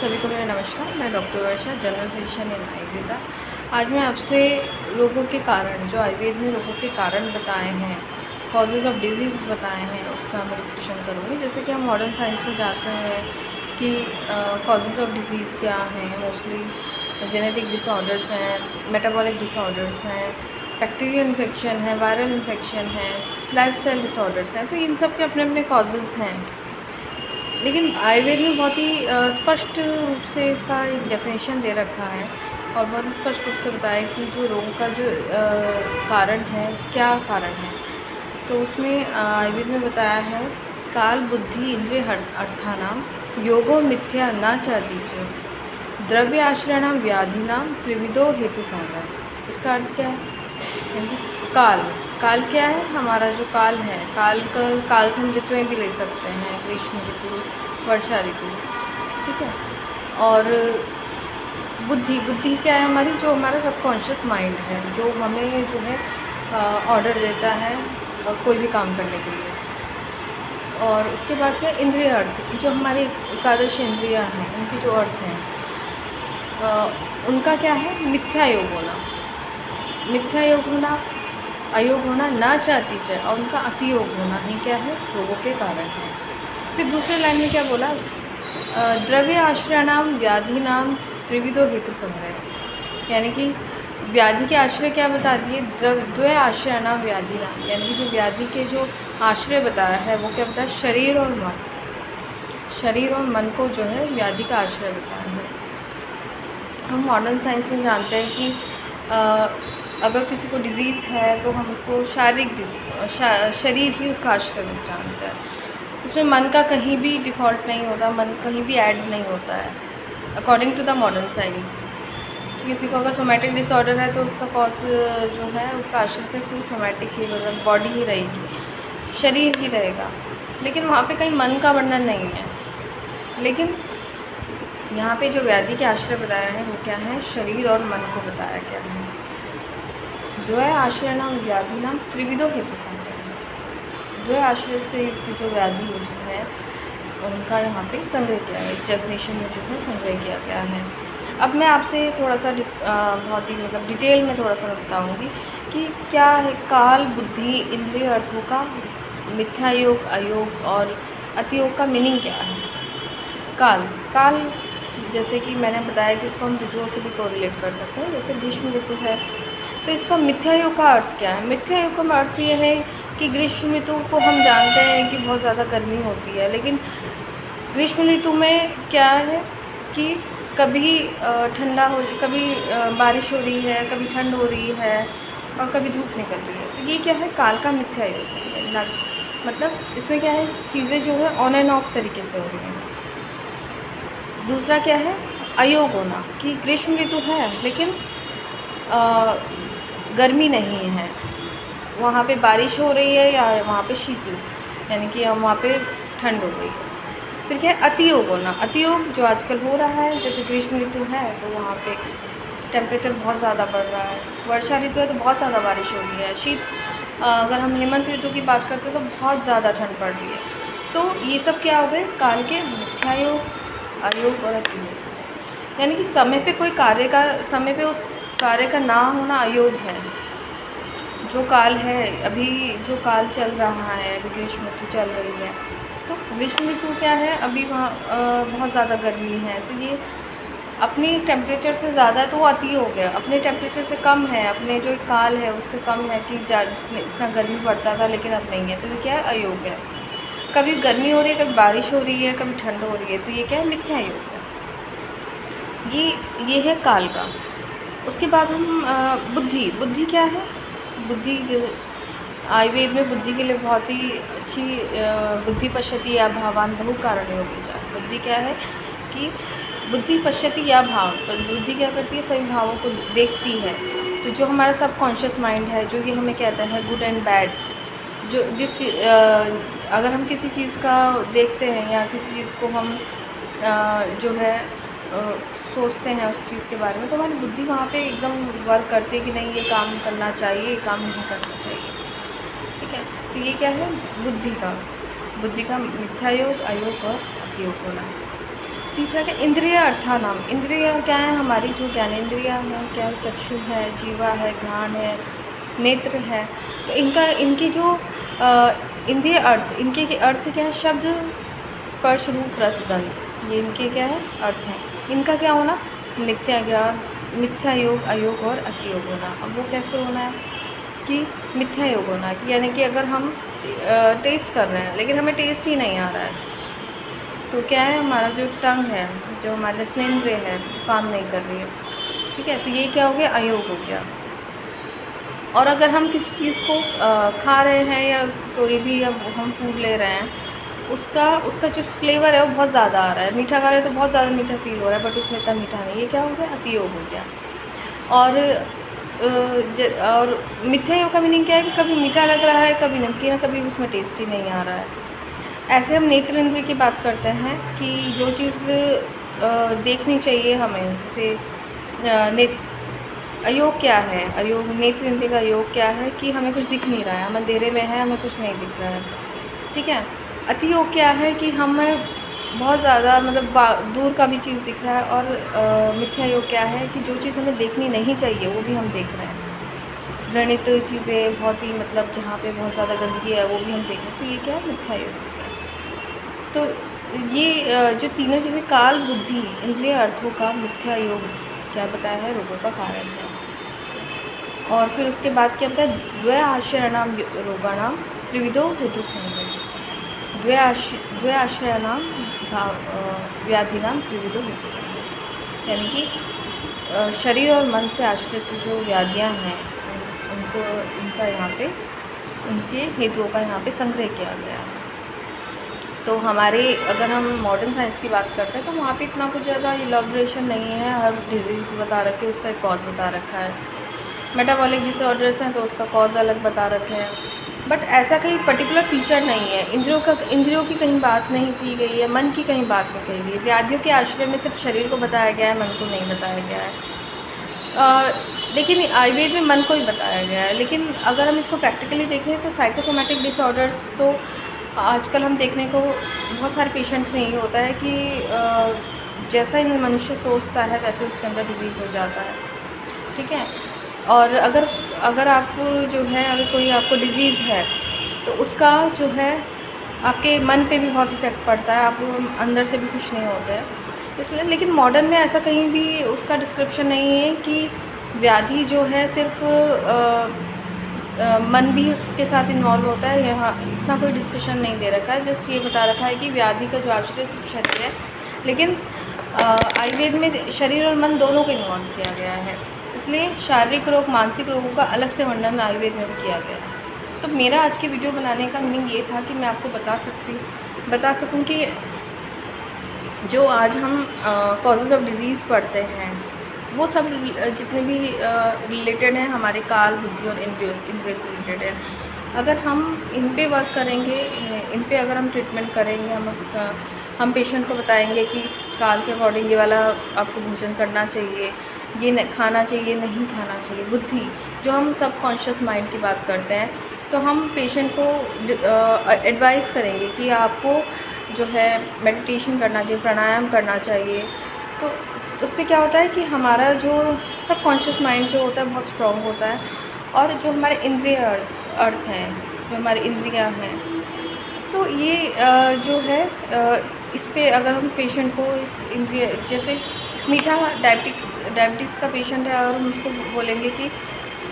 सभी को मेरा नमस्कार। मैं डॉक्टर वर्षा, जनरल फिजिशियन इन आयुर्वेदा। आज मैं आपसे रोगों के कारण, जो आयुर्वेद में रोगों के कारण बताए हैं, कॉजेज़ ऑफ डिजीज़ बताए हैं, उसका मैं डिस्कशन करूँगी। जैसे कि हम मॉडर्न साइंस में जानते हैं कि कॉजेज़ ऑफ डिजीज़ क्या हैं। मोस्टली जेनेटिक डिसऑर्डर्स हैं, मेटाबॉलिक डिसऑर्डर्स हैं, बैक्टीरियल इन्फेक्शन है, वायरल इन्फेक्शन है, लाइफस्टाइल डिसऑर्डर्स हैं। तो इन सब के अपने अपने कॉजेज़ हैं। लेकिन आयुर्वेद में बहुत ही स्पष्ट रूप से इसका एक डेफिनेशन दे रखा है और बहुत ही स्पष्ट रूप से बताया कि जो रोग का जो कारण है, क्या कारण है। तो उसमें आयुर्वेद में बताया है, काल बुद्धि इंद्रिय अर्थानाम योगो मिथ्या न चादीच द्रव्य आश्रयणाम व्याधिनाम त्रिविधो हेतु संग्रह। इसका अर्थ क्या है? काल काल क्या है? हमारा जो काल है, काल से हम ऋतुएँ भी ले सकते हैं, ग्रीष्म ऋतु, वर्षा ऋतु, ठीक है। और बुद्धि क्या है? हमारी जो हमारा सबकॉन्शियस माइंड है, जो हमें जो है ऑर्डर देता है कोई भी काम करने के लिए। और उसके बाद क्या? इंद्रिय अर्थ, जो हमारी एकादश इंद्रियाँ हैं, उनकी जो अर्थ हैं, उनका क्या है? मिथ्या योग होना, मिथ्या योग होना, अयोग होना, ना चाहती चाहे, और उनका अतियोग होना ही क्या है? रोगों के कारण है। फिर दूसरे लाइन में क्या बोला? द्रव्य आश्रयणाम व्याधि नाम त्रिविधो हेतु संग्रह, यानी कि व्याधि के आश्रय क्या बता दिए? द्रव्य आश्रयणाम व्याधि नाम, यानी कि जो व्याधि के जो आश्रय बताया है वो क्या बताया? शरीर और मन, शरीर और मन को जो है व्याधि का आश्रय बताया है। हम मॉडर्न साइंस में जानते हैं कि अगर किसी को डिज़ीज़ है तो हम उसको शारीरिक शरीर ही उसका आश्रय जानते हैं। उसमें मन का कहीं भी डिफ़ॉल्ट नहीं होता, मन कहीं भी ऐड नहीं होता है according to the modern science. किसी को अगर सोमैटिक डिसऑर्डर है तो उसका कॉज जो है उसका आश्रय सिर्फ सोमैटिक ही, मतलब बॉडी ही रहेगी, शरीर ही रहेगा, लेकिन वहाँ पे कहीं मन का वर्णन नहीं है। लेकिन यहाँ पे जो व्याधि के आश्रय बताया है वो क्या है? शरीर और मन को बताया गया है। द्वय आश्रय नाम व्याधि नाम त्रिविधो हेतु संग्रह, द्वय आश्रय से युक्त जो व्याधि है उनका यहाँ पे संग्रह किया है, इस डेफिनेशन में जो है संग्रह किया गया है। अब मैं आपसे थोड़ा सा बहुत ही मतलब डिटेल में थोड़ा सा बताऊँगी कि क्या है काल बुद्धि इंद्रिय अर्थों का मिथ्या योग, अयोग और अतियोग का मीनिंग क्या है। काल जैसे कि मैंने बताया कि इसको हम ऋतुओं से भी कोरिलेट कर सकते हैं। जैसे ग्रीष्म ऋतु है तो इसका मिथ्या योग का अर्थ क्या है? मिथ्या योग का अर्थ ये है कि ग्रीष्म ऋतु को हम जानते हैं कि बहुत ज़्यादा गर्मी होती है, लेकिन ग्रीष्म ऋतु में क्या है कि कभी ठंडा हो, कभी बारिश हो रही है, कभी ठंड हो रही है और कभी धूप निकल रही है। तो ये क्या है? काल का मिथ्या योग है। मतलब इसमें क्या है? चीज़ें जो है ऑन एंड ऑफ तरीके से हो रही हैं। दूसरा क्या है? अयोग होना, कि ग्रीष्म ऋतु है लेकिन गर्मी नहीं है, वहाँ पे बारिश हो रही है या वहाँ पे शीत, यानी कि हम वहाँ पे ठंड हो गई है। फिर क्या है? अतियोग होना, अतियोग जो आजकल हो रहा है, जैसे ग्रीष्म ऋतु है तो वहाँ पे टेम्परेचर बहुत ज़्यादा बढ़ रहा है, वर्षा ऋतु है तो बहुत ज़्यादा बारिश हो रही है, अगर हम हेमंत ऋतु की बात करते हैं तो बहुत ज़्यादा ठंड पड़ रही है। तो ये सब क्या हो गए? काल के मिथ्या योग, अयोग और अतियोग, यानी कि समय पे कोई कार्य का, समय पे उस कार्य का ना होना अयोग है। जो काल है, अभी जो काल चल रहा है, अभी ग्रीष्म ऋतु चल रही है, तो ग्रीष्म ऋतु क्या है? अभी वहाँ बहुत ज़्यादा गर्मी है, तो ये अपनी टेम्परेचर से ज़्यादा है तो वो अति हो गया, अपने टेम्परेचर से कम है, अपने जो काल है उससे कम है कि इतना गर्मी पड़ता था लेकिन अब नहीं है, तो ये क्या है? अयोग है। कभी गर्मी हो रही है, कभी बारिश हो रही है, कभी ठंड हो रही है, तो ये क्या है? मिथ्या योग है। ये है काल का। उसके बाद हम बुद्धि क्या है? बुद्धि जैसे आयुर्वेद में बुद्धि के लिए बहुत ही अच्छी बुद्धि पश्यति या भावान बहु कारण योगी जा। बुद्धि क्या है कि बुद्धि पश्यति या भाव, बुद्धि क्या करती है? सभी भावों को देखती है। तो जो हमारा सबकॉन्शियस माइंड है, जो ये हमें कहता है गुड एंड बैड, जो अगर हम किसी चीज़ का देखते हैं या किसी चीज़ को हम जो है सोचते हैं उस चीज़ के बारे में, तो हमारी बुद्धि वहाँ पे एकदम वर्क करती है कि नहीं ये काम करना चाहिए, ये काम नहीं करना चाहिए, ठीक है। तो ये क्या है? बुद्धि का मिथ्या योग, अयोग और अतियोग होना। तीसरा क्या, इंद्रिय अर्थानाम। इंद्रिय क्या है, हमारी जो ज्ञानेंद्रिया है, क्या है, चक्षु है, जीवा है, घ्राण है, नेत्र है। तो इनका, इनकी जो इंद्रिय अर्थ, इनके के अर्थ क्या है, शब्द, स्पर्श, रूप, रस, गंध, ये इनके क्या है, अर्थ हैं। इनका क्या होना, मिथ्या ज्ञान, मिथ्या योग, अयोग और अतियोग होना। अब वो कैसे होना है कि मिथ्या योग होना, कि यानी कि अगर हम टेस्ट कर रहे हैं लेकिन हमें टेस्ट ही नहीं आ रहा है, तो क्या है, हमारा जो टंग है, जो हमारा स्नेन्द्रिय है, काम नहीं कर रही है, ठीक है, तो ये क्या हो गया, अयोग हो गया। और अगर हम किसी चीज़ को खा रहे हैं या कोई भी अब हम फूड ले रहे हैं, उसका उसका जो फ्लेवर है वो बहुत ज़्यादा आ रहा है, मीठा खा रहे हैं तो बहुत ज़्यादा मीठा फील हो रहा है, बट उसमें इतना मीठा नहीं, ये क्या हो गया, अतियोग हो गया। और मिथ्या योग का मीनिंग क्या है कि कभी मीठा लग रहा है, कभी नमकीन, कभी उसमें टेस्ट ही नहीं आ रहा है। ऐसे हम नेत्र इंद्रिय की बात करते हैं कि जो चीज़ देखनी चाहिए हमें, जैसे अयोग क्या है, अयोग, नेत्र इंद्रिय का योग क्या है कि हमें कुछ दिख नहीं रहा है, हम अंधेरे में है, हमें कुछ नहीं दिख रहा है, ठीक है। अतियोग क्या है कि हमें बहुत ज़्यादा मतलब दूर का भी चीज़ दिख रहा है। और मिथ्या योग क्या है कि जो चीज़ हमें देखनी नहीं चाहिए वो भी हम देख रहे हैं, व्रणित चीज़ें, बहुत ही मतलब जहाँ पे बहुत ज़्यादा गंदगी है वो भी हम देख रहे हैं, तो ये क्या है, मिथ्या योग हो गया। तो ये जो तीनों चीज़ें, काल, बुद्धि, इंद्रिय अर्थों का मिथ्या योग क्या बताया है, रोगों का कारण है। और फिर उसके बाद क्या बताया, द्वय आश्रयाणाम रोगाणाम त्रिविधो हेतु संगम, द्वय आश्रयाणाम व्याधिनाम त्रिविधो हेतु संगम, यानी कि शरीर और मन से आश्रित जो व्याधियाँ हैं उनको, उनका यहाँ पे, उनके हेतुओं का यहाँ पे संग्रह किया गया है। तो हमारे, अगर हम मॉडर्न साइंस की बात करते हैं तो वहाँ पे इतना कुछ ज़्यादा इलॉबरेशन नहीं है, हर डिजीज़ बता रखे, उसका एक कॉज बता रखा है। मेटाबॉलिक डिसऑर्डर्स हैं तो उसका कॉज अलग बता रखे हैं, बट ऐसा कहीं पर्टिकुलर फीचर नहीं है। इंद्रियों की कहीं बात नहीं की गई है, मन की कहीं बात नहीं कही गई है। व्याधियों के आश्रय में सिर्फ शरीर को बताया गया है, मन को नहीं बताया गया है। लेकिन आयुर्वेद में मन को ही बताया गया है। लेकिन अगर हम इसको प्रैक्टिकली देखें तो साइकोसोमैटिक डिसऑर्डर्स तो आजकल हम देखने को बहुत सारे पेशेंट्स में ये होता है कि जैसा ही मनुष्य सोचता है वैसे उसके अंदर डिजीज़ हो जाता है, ठीक है। और अगर आप जो है, अगर कोई आपको डिज़ीज़ है तो उसका जो है आपके मन पे भी बहुत इफ़ेक्ट पड़ता है, आप अंदर से भी खुश नहीं होते हैं, इसलिए। लेकिन मॉडर्न में ऐसा कहीं भी उसका डिस्क्रिप्शन नहीं है कि व्याधि जो है सिर्फ मन भी उसके साथ इन्वॉल्व होता है। यहाँ इतना कोई डिस्कशन नहीं दे रखा है, जस्ट ये बता रखा है कि व्याधि का जो आश्रय सिर्फ शरीर है। लेकिन आयुर्वेद में शरीर और मन दोनों को इन्वॉल्व किया गया है, इसलिए शारीरिक रोग, मानसिक रोगों का अलग से वर्णन आयुर्वेद में भी किया गया है। तो मेरा आज के वीडियो बनाने का मीनिंग ये था कि मैं आपको बता सकूं कि जो आज हम कॉजेज़ ऑफ डिज़ीज़ पढ़ते हैं वो सब जितने भी रिलेटेड हैं हमारे काल, बुद्धि और इंद्रिय से रिलेटेड है। अगर हम इन पे वर्क करेंगे, इन पे अगर हम ट्रीटमेंट करेंगे, हम पेशेंट को बताएंगे कि इस काल के अकॉर्डिंग ये वाला आपको भोजन करना चाहिए, ये खाना चाहिए, नहीं खाना चाहिए। बुद्धि, जो हम सब कॉन्शियस माइंड की बात करते हैं, तो हम पेशेंट को एडवाइस करेंगे कि आपको जो है मेडिटेशन करना चाहिए, प्राणायाम करना चाहिए। तो उससे क्या होता है कि हमारा जो सब कॉन्शियस माइंड जो होता है बहुत स्ट्रॉन्ग होता है। और जो हमारे इंद्रिय अर्थ हैं, जो हमारे इंद्रियां हैं, तो ये जो है इस पे अगर हम पेशेंट को इस इंद्रिय, जैसे मीठा, डायबिटिक्स का पेशेंट है और हम उसको बोलेंगे कि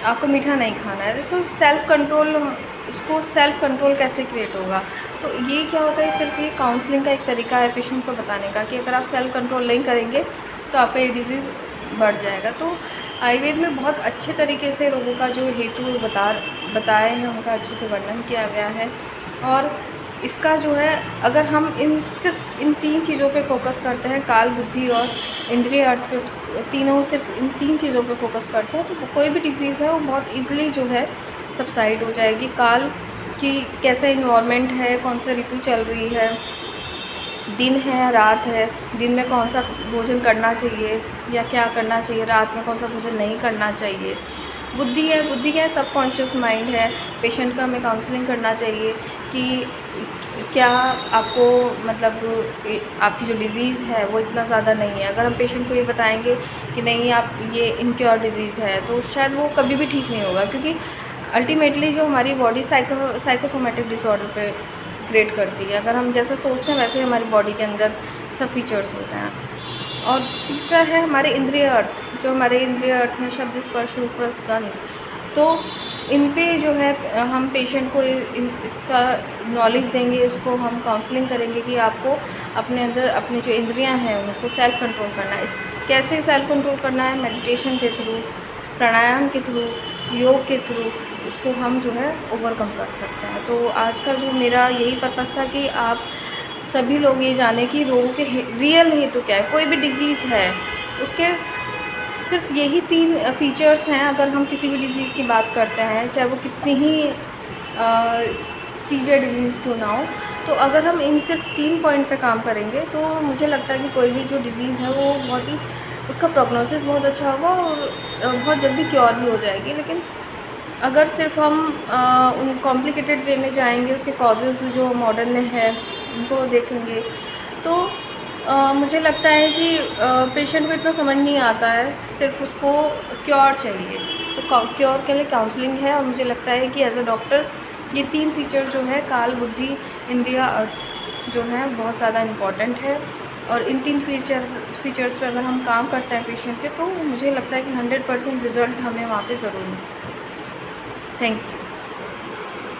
आपको मीठा नहीं खाना है, तो उसको सेल्फ कंट्रोल कैसे क्रिएट होगा। तो ये क्या होता है, सिर्फ ये काउंसलिंग का एक तरीका है पेशेंट को बताने का कि अगर आप सेल्फ कंट्रोल नहीं करेंगे तो आपका ये डिज़ीज़ बढ़ जाएगा। तो आयुर्वेद में बहुत अच्छे तरीके से रोगों का जो हेतु बताए हैं, उनका अच्छे से वर्णन किया गया है। और इसका जो है, अगर हम सिर्फ इन 3 चीज़ों पे फोकस करते हैं, काल, बुद्धि और इंद्रिय अर्थ पे, सिर्फ इन 3 चीज़ों पे फोकस करते हैं, तो कोई भी डिज़ीज़ है वो बहुत ईज़िली जो है सबसाइड हो जाएगी। काल कि कैसा इन्वायरमेंट है, कौन सा ऋतु चल रही है, दिन है, रात है, दिन में कौन सा भोजन करना चाहिए या क्या करना चाहिए, रात में कौन सा भोजन नहीं करना चाहिए। बुद्धि है, बुद्धि क्या है, सब कॉन्शियस माइंड है। पेशेंट का हमें काउंसलिंग करना चाहिए कि क्या आपको मतलब आपकी जो डिज़ीज़ है वो इतना ज़्यादा नहीं है। अगर हम पेशेंट को ये बताएंगे कि नहीं आप ये इनक्योर डिज़ीज़ है, तो शायद वो कभी भी ठीक नहीं होगा, क्योंकि अल्टीमेटली जो हमारी बॉडी साइकोसोमेटिक डिसऑर्डर पे क्रिएट करती है। अगर हम जैसा सोचते हैं वैसे हमारी बॉडी के अंदर सब फीचर्स होते हैं। और तीसरा है हमारे इंद्रिय अर्थ। जो हमारे इंद्रिय अर्थ हैं शब्द, स्पर्श, रूप, रस, गंध, तो इन पे जो है हम पेशेंट को इसका नॉलेज देंगे, इसको हम काउंसलिंग करेंगे कि आपको अपने अंदर अपनी जो इंद्रियां हैं उनको सेल्फ कंट्रोल करना है। इस कैसे सेल्फ कंट्रोल करना है? मेडिटेशन के थ्रू, प्राणायाम के थ्रू, योग के थ्रू इसको हम जो है ओवरकम कर सकते हैं। तो आज का जो मेरा यही पर्पज़ था कि आप सभी लोग ये जाने कि रोगों के रियल हेतु क्या है। कोई भी डिजीज़ है उसके सिर्फ यही 3 फीचर्स हैं। अगर हम किसी भी डिज़ीज़ की बात करते हैं, चाहे वो कितनी ही सीवियर डिज़ीज़ क्यों ना हो, तो अगर हम इन सिर्फ 3 पॉइंट पे काम करेंगे तो मुझे लगता है कि कोई भी जो डिज़ीज़ है वो बहुत ही उसका प्रोग्नोसिस बहुत अच्छा होगा और बहुत जल्दी क्योर भी हो जाएगी। लेकिन अगर सिर्फ हम उन कॉम्प्लिकेटेड वे में जाएंगे, उसके कॉजेज़ जो मॉडर्न में है उनको देखेंगे, तो मुझे लगता है कि पेशेंट को इतना समझ नहीं आता है, सिर्फ उसको क्योर चाहिए। तो क्योर के लिए काउंसलिंग है, और मुझे लगता है कि एज अ डॉक्टर ये 3 फीचर जो है काल, बुद्धि, इंद्रिय, अर्थ जो है बहुत ज़्यादा इम्पॉर्टेंट है। और इन 3 फीचर्स पे अगर हम काम करते हैं पेशेंट के, तो मुझे लगता है कि 100% रिज़ल्ट हमें वहाँ पे ज़रूर मिलता है। Thank you.